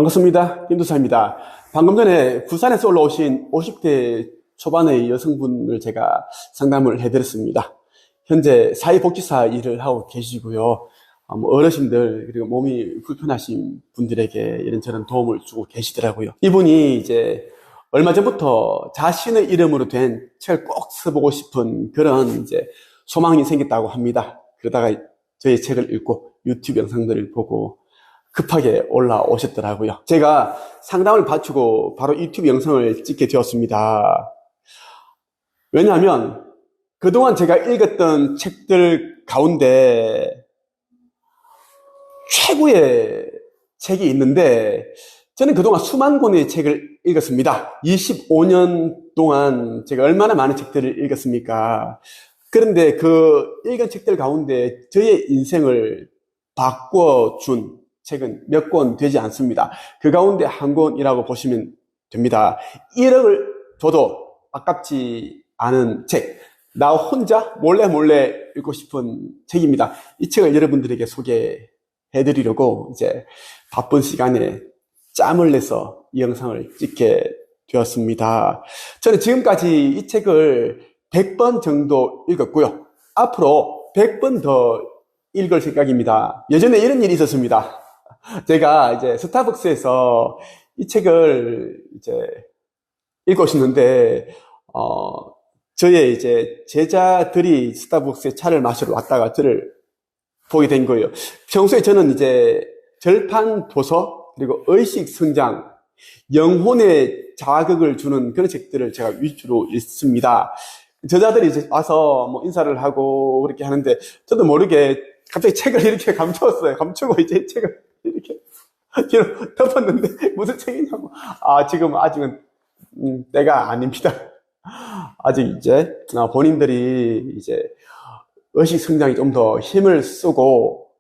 반갑습니다. 김도사입니다. 방금 전에 부산에서 올라오신 50대 초반의 여성분을 제가 상담을 해드렸습니다. 현재 사회복지사 일을 하고 계시고요. 어르신들 그리고 몸이 불편하신 분들에게 이런저런 도움을 주고 계시더라고요. 이분이 이제 얼마 전부터 자신의 이름으로 된 책을 꼭 써보고 싶은 그런 이제 소망이 생겼다고 합니다. 그러다가 저희 책을 읽고 유튜브 영상들을 보고 급하게 올라오셨더라고요. 제가 상담을 바치고 바로 유튜브 영상을 찍게 되었습니다. 왜냐하면 그동안 제가 읽었던 책들 가운데 최고의 책이 있는데 저는 그동안 수만 권의 책을 읽었습니다. 25년 동안 제가 얼마나 많은 책들을 읽었습니까? 그런데 그 읽은 책들 가운데 저의 인생을 바꿔준 책은 몇 권 되지 않습니다. 그 가운데 한 권이라고 보시면 됩니다. 1억을 줘도 아깝지 않은 책. 나 혼자 몰래 읽고 싶은 책입니다. 이 책을 여러분들에게 소개해드리려고 이제 바쁜 시간에 짬을 내서 이 영상을 찍게 되었습니다. 저는 지금까지 이 책을 100번 정도 읽었고요. 앞으로 100번 더 읽을 생각입니다. 예전에 이런 일이 있었습니다. 제가 이제 스타벅스에서 이 책을 이제 읽고 있었는데, 저의 이제 제자들이 스타벅스에 차를 마시러 왔다가 저를 보게 된 거예요. 평소에 저는 이제 절판 도서, 그리고 의식 성장, 영혼에 자극을 주는 그런 책들을 제가 위주로 읽습니다. 저자들이 이제 와서 뭐 인사를 하고 그렇게 하는데, 저도 모르게 갑자기 책을 이렇게 감추었어요. 감추고 이제 책을 이렇게 뒤로 덮었는데, 무슨 책이냐고. 지금 아직은, 때가 아닙니다. 아직 이제, 본인들이 이제, 의식 성장이 좀 더 힘을 쓰고,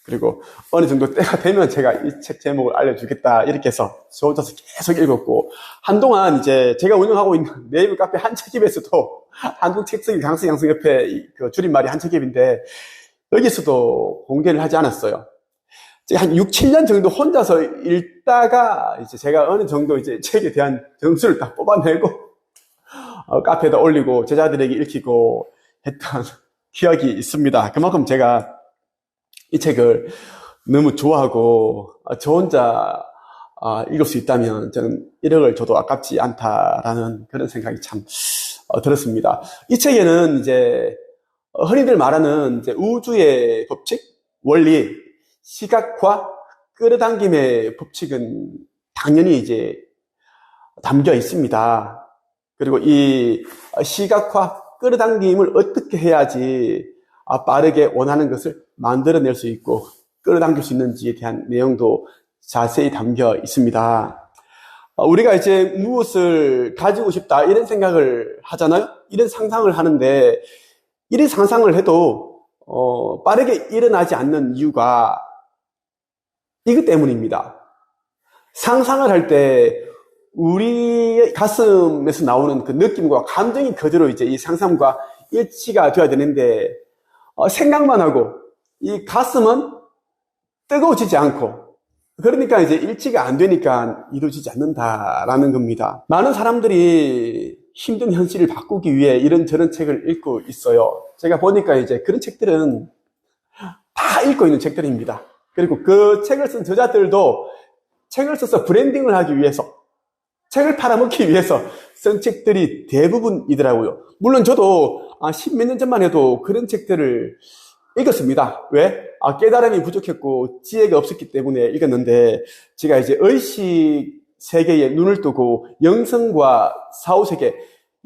그리고 어느 정도 때가 되면 제가 이 책 제목을 알려주겠다. 이렇게 해서 저 혼자서 계속 읽었고, 한동안 이제 제가 운영하고 있는 네이버 카페 한책입에서도 한국책쓰기 강습양성협회 그 줄임말이 한책입인데, 여기서도 공개를 하지 않았어요. 한 6, 7년 정도 혼자서 읽다가 이제 제가 어느 정도 이제 책에 대한 점수를 딱 뽑아내고, 카페에다 올리고 제자들에게 읽히고 했던 기억이 있습니다. 그만큼 제가 이 책을 너무 좋아하고, 저 혼자 읽을 수 있다면 저는 1억을 줘도 아깝지 않다라는 그런 생각이 참 들었습니다. 이 책에는 이제 흔히들 말하는 이제 우주의 법칙, 원리, 시각화, 끌어당김의 법칙은 당연히 이제 담겨 있습니다. 그리고 이 시각화, 끌어당김을 어떻게 해야지 빠르게 원하는 것을 만들어낼 수 있고 끌어당길 수 있는지에 대한 내용도 자세히 담겨 있습니다. 우리가 이제 무엇을 가지고 싶다 이런 생각을 하잖아요. 이런 상상을 하는데 이런 상상을 해도 빠르게 일어나지 않는 이유가 이것 때문입니다. 상상을 할 때 우리의 가슴에서 나오는 그 느낌과 감정이 그대로 이제 이 상상과 일치가 되어야 되는데 생각만 하고 이 가슴은 뜨거워지지 않고 그러니까 이제 일치가 안 되니까 이루어지지 않는다라는 겁니다. 많은 사람들이 힘든 현실을 바꾸기 위해 이런저런 책을 읽고 있어요. 제가 보니까 이제 그런 책들은 다 읽고 있는 책들입니다. 그리고 그 책을 쓴 저자들도 책을 써서 브랜딩을 하기 위해서 책을 팔아먹기 위해서 쓴 책들이 대부분이더라고요. 물론 저도 10몇 년 전만 해도 그런 책들을 읽었습니다. 왜? 깨달음이 부족했고 지혜가 없었기 때문에 읽었는데 제가 이제 의식 세계에 눈을 뜨고 영성과 사후세계,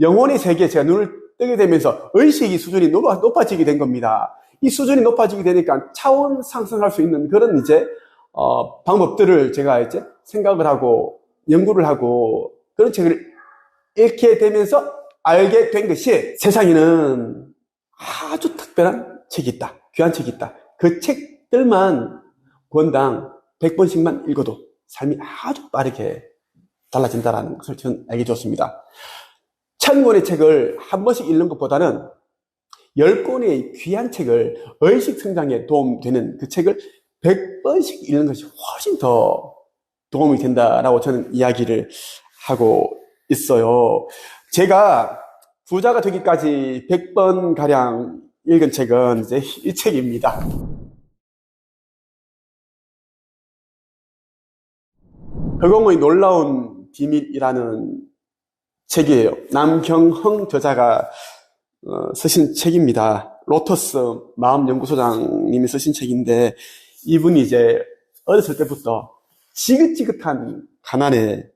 영혼의 세계에 제가 눈을 뜨게 되면서 의식의 수준이 높아지게 된 겁니다. 이 수준이 높아지게 되니까 차원 상승할 수 있는 그런 이제 방법들을 제가 이제 생각을 하고 연구를 하고 그런 책을 읽게 되면서 알게 된 것이 세상에는 아주 특별한 책이 있다. 귀한 책이 있다. 그 책들만 권당 100번씩만 읽어도 삶이 아주 빠르게 달라진다는 것을 저는 알게 되었습니다. 1000권의 책을 한 번씩 읽는 것보다는 10권의 귀한 책을 의식 성장에 도움되는 그 책을 100번씩 읽는 것이 훨씬 더 도움이 된다라고 저는 이야기를 하고 있어요. 제가 부자가 되기까지 100번 가량 읽은 책은 이제 이 책입니다. 허공의 놀라운 비밀이라는 책이에요. 남경흥 저자가 쓰신 책입니다. 로터스 마음연구소장님이 쓰신 책인데, 이분이 이제 어렸을 때부터 지긋지긋한 가난에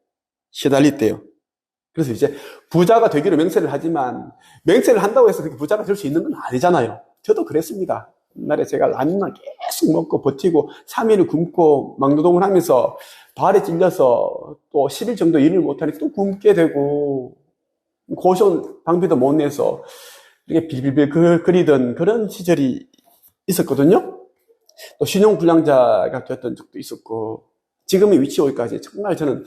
시달렸대요. 그래서 이제 부자가 되기로 맹세를 하지만, 맹세를 한다고 해서 그렇게 부자가 될 수 있는 건 아니잖아요. 저도 그랬습니다. 옛날에 제가 라면만 계속 먹고 버티고 3일을 굶고 막노동을 하면서 발에 찔려서 또 10일 정도 일을 못하니 또 굶게 되고, 고시원 방비도 못 내서 이렇게 빌빌빌 거리던 그런 시절이 있었거든요. 또 신용불량자가 됐던 적도 있었고, 지금의 위치에 오기까지 정말 저는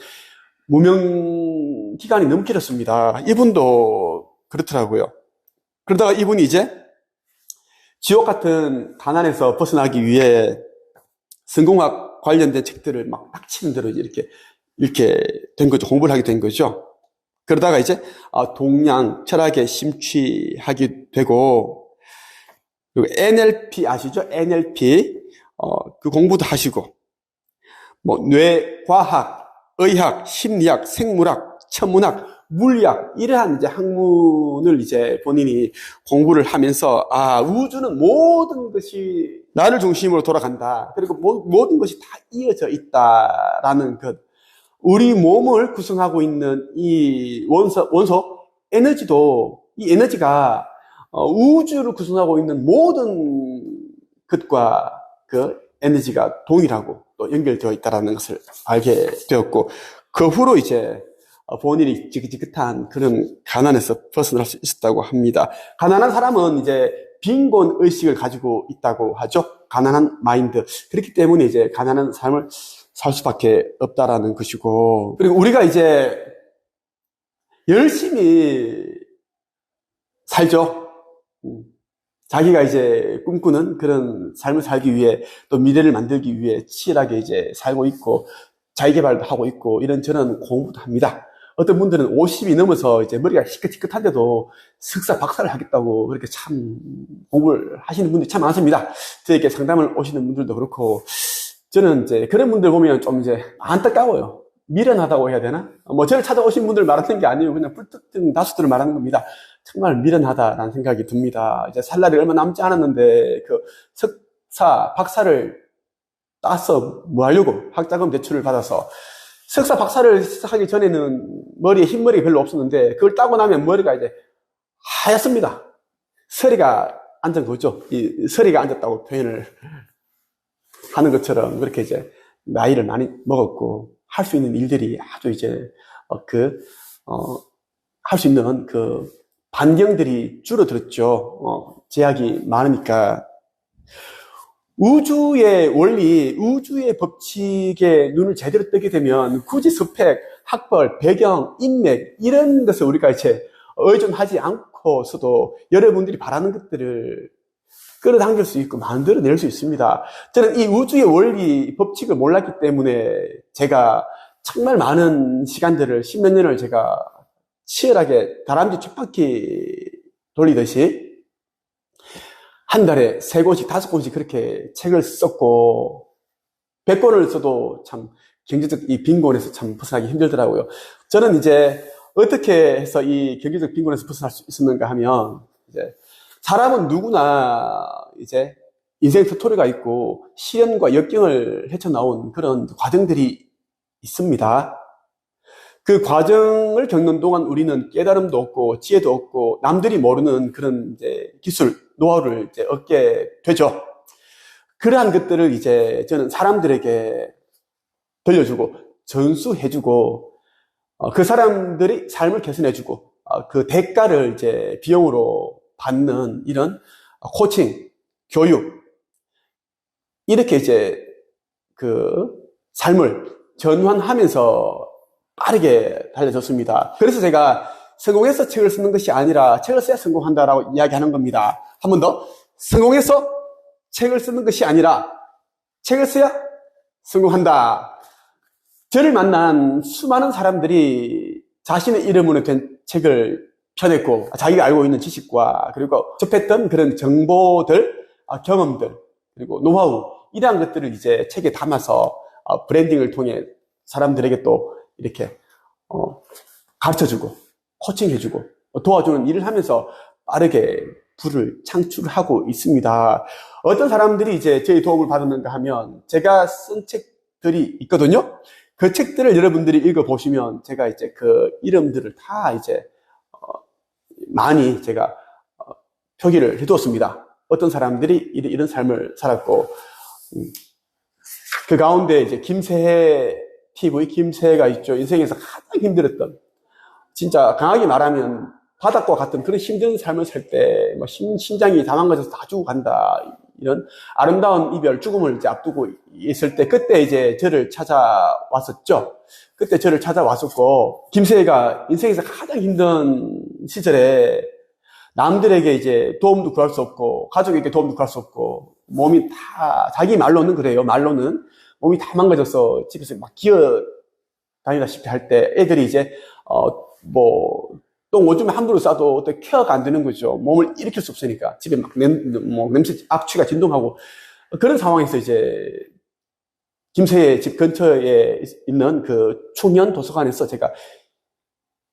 무명 기간이 너무 길었습니다. 이분도 그렇더라고요. 그러다가 이분이 이제 지옥 같은 가난에서 벗어나기 위해 성공학 관련된 책들을 막 빡치는 대로 이렇게 된 거죠. 공부를 하게 된 거죠. 그러다가 이제 동양 철학에 심취하게 되고, 그리고 NLP 아시죠? NLP 그 공부도 하시고, 뭐 뇌과학, 의학, 심리학, 생물학, 천문학, 물리학 이러한 이제 학문을 이제 본인이 공부를 하면서 우주는 모든 것이 나를 중심으로 돌아간다. 그리고 모든 것이 다 이어져 있다라는 것. 우리 몸을 구성하고 있는 이 원소 에너지도, 이 에너지가 우주를 구성하고 있는 모든 것과 그 에너지가 동일하고 또 연결되어 있다는 것을 알게 되었고, 그 후로 이제 본인이 지긋지긋한 그런 가난에서 벗어날 수 있었다고 합니다. 가난한 사람은 이제 빈곤 의식을 가지고 있다고 하죠. 가난한 마인드. 그렇기 때문에 이제 가난한 삶을 살 수밖에 없다라는 것이고, 그리고 우리가 이제 열심히 살죠. 자기가 이제 꿈꾸는 그런 삶을 살기 위해, 또 미래를 만들기 위해 치열하게 이제 살고 있고, 자기개발도 하고 있고, 이런 저는 공부도 합니다. 어떤 분들은 50이 넘어서 이제 머리가 희끗희끗한데도 석사 박사를 하겠다고 그렇게 참 공부를 하시는 분들이 참 많습니다. 저에게 상담을 오시는 분들도 그렇고, 저는 이제 그런 분들 보면 좀 이제 안타까워요. 미련하다고 해야 되나? 뭐 저를 찾아오신 분들 말하는 게 아니에요. 그냥 불특정 다수들을 말하는 겁니다. 정말 미련하다라는 생각이 듭니다. 이제 살 날이 얼마 남지 않았는데 그 석사 박사를 따서 뭐 하려고 학자금 대출을 받아서, 석사 박사를 하기 전에는 머리에 흰머리가 별로 없었는데 그걸 따고 나면 머리가 이제 하얗습니다. 서리가 앉은 거죠. 이 서리가 앉았다고 표현을 하는 것처럼 그렇게 이제 나이를 많이 먹었고, 할 수 있는 일들이 아주 이제 할 수 있는 그 반경들이 줄어들었죠. 제약이 많으니까. 우주의 원리, 우주의 법칙에 눈을 제대로 뜨게 되면 굳이 스펙, 학벌, 배경, 인맥 이런 것을 우리가 이제 의존하지 않고서도 여러분들이 바라는 것들을 끌어당길 수 있고 만들어낼 수 있습니다. 저는 이 우주의 원리, 법칙을 몰랐기 때문에 제가 정말 많은 시간들을, 10몇 년을 제가 치열하게 다람쥐 쳇바퀴 돌리듯이 한 달에 3권씩, 5권씩 그렇게 책을 썼고, 100권을 써도 참 경제적 이 빈곤에서 참 벗어나기 힘들더라고요. 저는 이제 어떻게 해서 이 경제적 빈곤에서 벗어날 수 있었는가 하면, 이제 사람은 누구나 이제 인생 스토리가 있고 시련과 역경을 헤쳐나온 그런 과정들이 있습니다. 그 과정을 겪는 동안 우리는 깨달음도 얻고 지혜도 얻고 남들이 모르는 그런 이제 기술, 노하우를 이제 얻게 되죠. 그러한 것들을 이제 저는 사람들에게 들려주고 전수해주고, 그 사람들이 삶을 개선해주고, 그 대가를 이제 비용으로 받는 이런 코칭, 교육, 이렇게 이제 그 삶을 전환하면서 빠르게 달려졌습니다. 그래서 제가 성공해서 책을 쓰는 것이 아니라 책을 써야 성공한다라고 이야기하는 겁니다. 한 번 더. 성공해서 책을 쓰는 것이 아니라 책을 써야 성공한다. 저를 만난 수많은 사람들이 자신의 이름으로 된 책을 펴냈고, 자기가 알고 있는 지식과 그리고 접했던 그런 정보들, 경험들, 그리고 노하우, 이러한 것들을 이제 책에 담아서 브랜딩을 통해 사람들에게 또 이렇게 가르쳐주고 코칭해주고 도와주는 일을 하면서 빠르게 부를 창출하고 있습니다. 어떤 사람들이 이제 저희 도움을 받았는가 하면 제가 쓴 책들이 있거든요. 그 책들을 여러분들이 읽어보시면 제가 이제 그 이름들을 다 이제 많이 제가 표기를 해두었습니다. 어떤 사람들이 이런 삶을 살았고, 그 가운데 이제 김세혜 TV, 김세혜가 있죠. 인생에서 가장 힘들었던, 진짜 강하게 말하면 바닥과 같은 그런 힘든 삶을 살 때, 뭐 심장이 다 망가져서 다 죽어 간다. 이런 아름다운 이별, 죽음을 이제 앞두고 있을 때, 그때 이제 저를 찾아왔었죠. 그때 저를 찾아왔었고, 김세혜가 인생에서 가장 힘든 시절에 남들에게 이제 도움도 구할 수 없고, 가족에게 도움도 구할 수 없고, 몸이 다, 자기 말로는 그래요. 말로는 몸이 다 망가져서 집에서 막 기어 다니다시피 할 때 애들이 이제, 똥 오줌 함부로 싸도 어떻게 케어가 안 되는 거죠. 몸을 일으킬 수 없으니까. 집에 막 냄새, 악취가 진동하고. 그런 상황에서 이제, 김세의 집 근처에 있는 그 충현 도서관에서 제가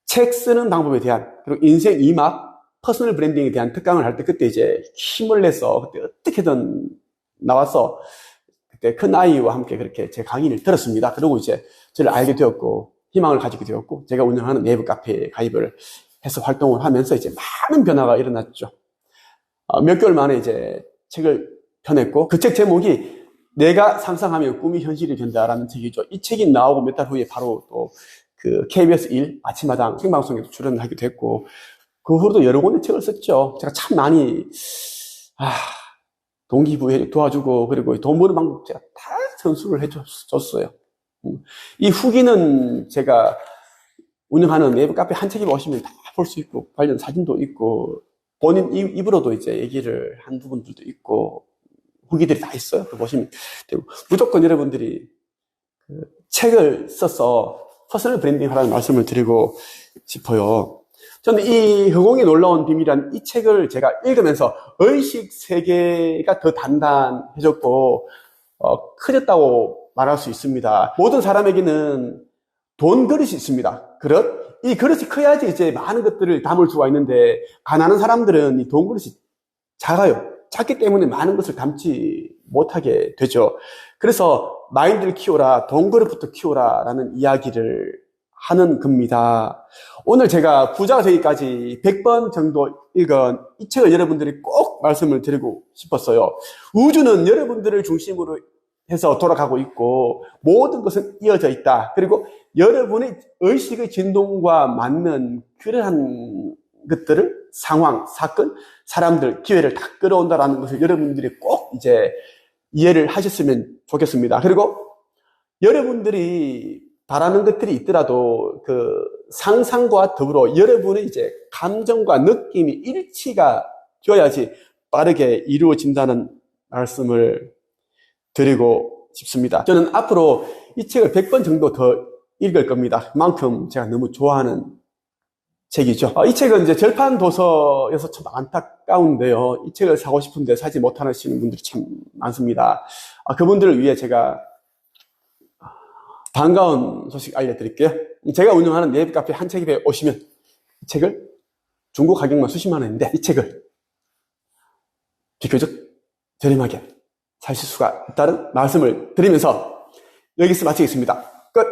책 쓰는 방법에 대한, 그리고 인생 2막, 퍼스널 브랜딩에 대한 특강을 할 때 그때 이제 힘을 내서 그때 어떻게든 나와서 그때 큰 아이와 함께 그렇게 제 강의를 들었습니다. 그리고 이제 저를 알게 되었고, 희망을 가지게 되었고, 제가 운영하는 네이버 카페에 가입을 해서 활동을 하면서 이제 많은 변화가 일어났죠. 몇 개월 만에 이제 책을 펴냈고, 그 책 제목이 내가 상상하면 꿈이 현실이 된다라는 책이죠. 이 책이 나오고 몇 달 후에 바로 또 그 KBS 1 아침마당 생방송에도 출연하기도 했고, 그 후로도 여러 권의 책을 썼죠. 제가 참 많이, 동기부여 도와주고, 그리고 돈 버는 방법 제가 다 전수를 해줬어요. 이 후기는 제가 운영하는 네이버 카페 한 책에 오시면 다 볼 수 있고, 관련 사진도 있고, 본인 입으로도 이제 얘기를 한 부분들도 있고, 후기들이 다 있어요. 보시면 되고. 무조건 여러분들이 그 책을 써서 퍼스널 브랜딩 하라는 말씀을 드리고 싶어요. 저는 이 허공에 놀라운 비밀이란 이 책을 제가 읽으면서 의식 세계가 더 단단해졌고, 커졌다고 말할 수 있습니다. 모든 사람에게는 돈 그릇이 있습니다. 그릇. 이 그릇이 커야지 이제 많은 것들을 담을 수가 있는데, 가난한 사람들은 이 돈 그릇이 작아요. 작기 때문에 많은 것을 담지 못하게 되죠. 그래서 마인드를 키워라, 돈 그릇부터 키워라 라는 이야기를 하는 겁니다. 오늘 제가 부자가 되기까지 100번 정도 읽은 이 책을 여러분들이 꼭 말씀을 드리고 싶었어요. 우주는 여러분들을 중심으로 해서 돌아가고 있고 모든 것은 이어져 있다. 그리고 여러분의 의식의 진동과 맞는 그러한 것들을 상황, 사건, 사람들, 기회를 다 끌어온다라는 것을 여러분들이 꼭 이제 이해를 하셨으면 좋겠습니다. 그리고 여러분들이 바라는 것들이 있더라도 그 상상과 더불어 여러분의 이제 감정과 느낌이 일치가 되어야지 빠르게 이루어진다는 말씀을 드리고 싶습니다. 저는 앞으로 이 책을 100번 정도 더 읽을 겁니다. 그만큼 제가 너무 좋아하는 책이죠. 이 책은 이제 절판 도서여서 참 안타까운데요. 이 책을 사고 싶은데 사지 못하시는 분들이 참 많습니다. 그분들을 위해 제가 반가운 소식 알려드릴게요. 제가 운영하는 네이버 카페 한 책에 오시면 이 책을 중고 가격만 수십만 원인데 이 책을 비교적 저렴하게 사실 수가 있다는 말씀을 드리면서 여기서 마치겠습니다. 끝!